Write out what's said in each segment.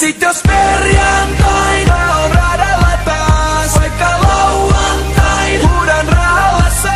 sit jos perjantaina on radalla taas, vaikka lauantain huudan rauhassa.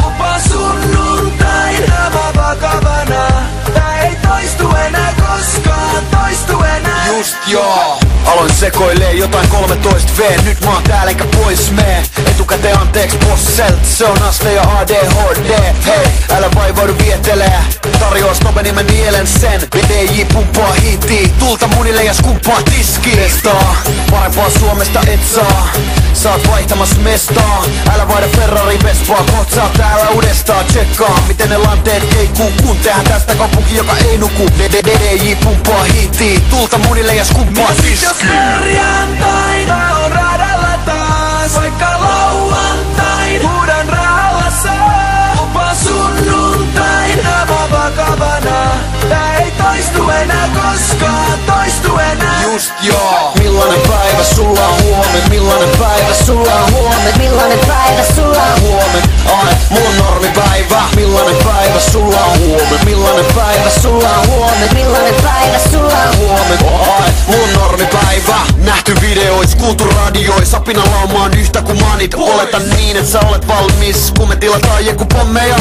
Lupaan sunnuntaina mä vakavana, tää ei toistu enää koskaan, toistu enää. Just joo, aloin sekoilee jotain 13V. Nyt mä oon täällä enkä pois mee. Etukäteen anteeks bosselt, se on aste ja ADHD. Hei, älä vaivaudu vietelee. Tarjoa stopeni mä nielen sen. DJ pumppaa hiittii, tulta munille ja skumppaa tiski. Testaa, parempaa Suomesta et saa. Saat vaihtamas mestaa. Älä vaihda Ferrari Vespaa, koht sä oot täällä uudestaan. Tsekkaa, miten ne lanteet keikkuu, kun tehdään tästä kaupunki, joka ei nuku. DJ pumppaa hiittii, tulta munille ja skumppaa tiski. Jos perjantaina on radalla taas, vaikka lauantain huudan rauhassa. Lupaan sunnuntaina mä vakavana, tää ei toistu enää koskaan, toistu enää. Just joo, millainen päivä sulla on huomen, millainen päivä sulla on huomen, millainen päivä sulla on huomen. Ai, mun normipäivä, millainen päivä sulla on huomen, millainen päivä sulla on huomen, millainen päivä sulla on huomen. Ai, mun normipäivä, nähty videois, kuultu radiois, apina laumaan yhtä kun manit. Oletan niin, et sä olet valmis, kun me tilataan jeku pommeja.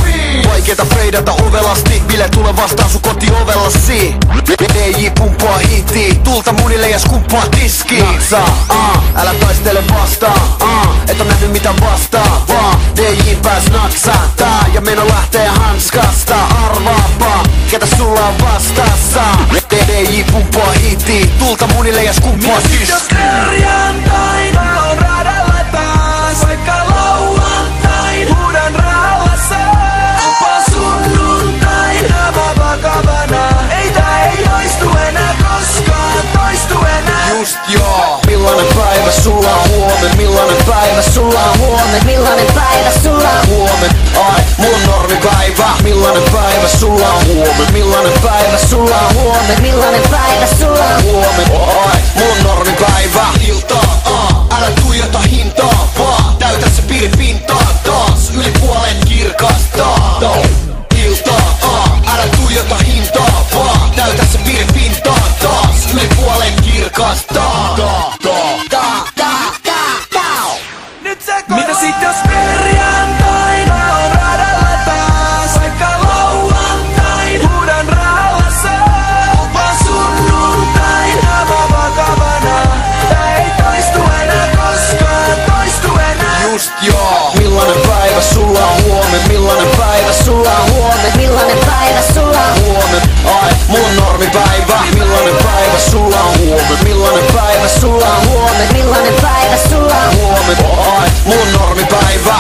Vaikeeta feidata ovelasti, bile tule vastaan sun kotiovellasi. DJ pumppaa hiittii, tulta munille ja skumppaa tiski. Natsa, älä taistele vastaan, et on nähnyt mitä vastaa, vaan DJ pääs naksaa tää ja meno lähtee hanskasta. Arvaapa, ketä sulla on vastassa. DJ pumppaa hiittii, tulta munille ja skumppaa tiski. Jos perjantaina on radalla taas, vaikka lauantain huudan rauhassa. Lupaan sunnuntaina mä vakavana, ei tää ei toistu enää koskaan, toistu enää. Just joo, millainen päivä sulla on huomen, millainen päivä sulla on huomen, millainen päivä sulla on huomen. Ai, mun normipäivä, millainen päivä sulla on huomen, millainen päivä sulla on huomen, millainen päivä sulla on huomen. Ai, mun normipäivä. Iltaa, älä tuijota hintaa, vaan täytä se piripintaa taas, yli puolen kirkastaa. Iltaa, älä tuijota hintaa, vaan täytä se piripintaa taas, yli puolen kirkastaa. Nyt mitä sit jos perjantaina on radalla taas, vaikka lauantain huudan rauhassa. Lupaan sunnuntaina mä vakavana, tää ei toistu enää koskaan, toistu enää. Just joo, millainen päivä sulla on huomen, millainen päivä sulla on huomen, millainen päivä sulla on huomen. Ai, mun normipäivä, millainen päivä sulla on huomen, millainen päivä sulla on huomen, millainen päivä sulla on huomen. Ai, mun normipäivä.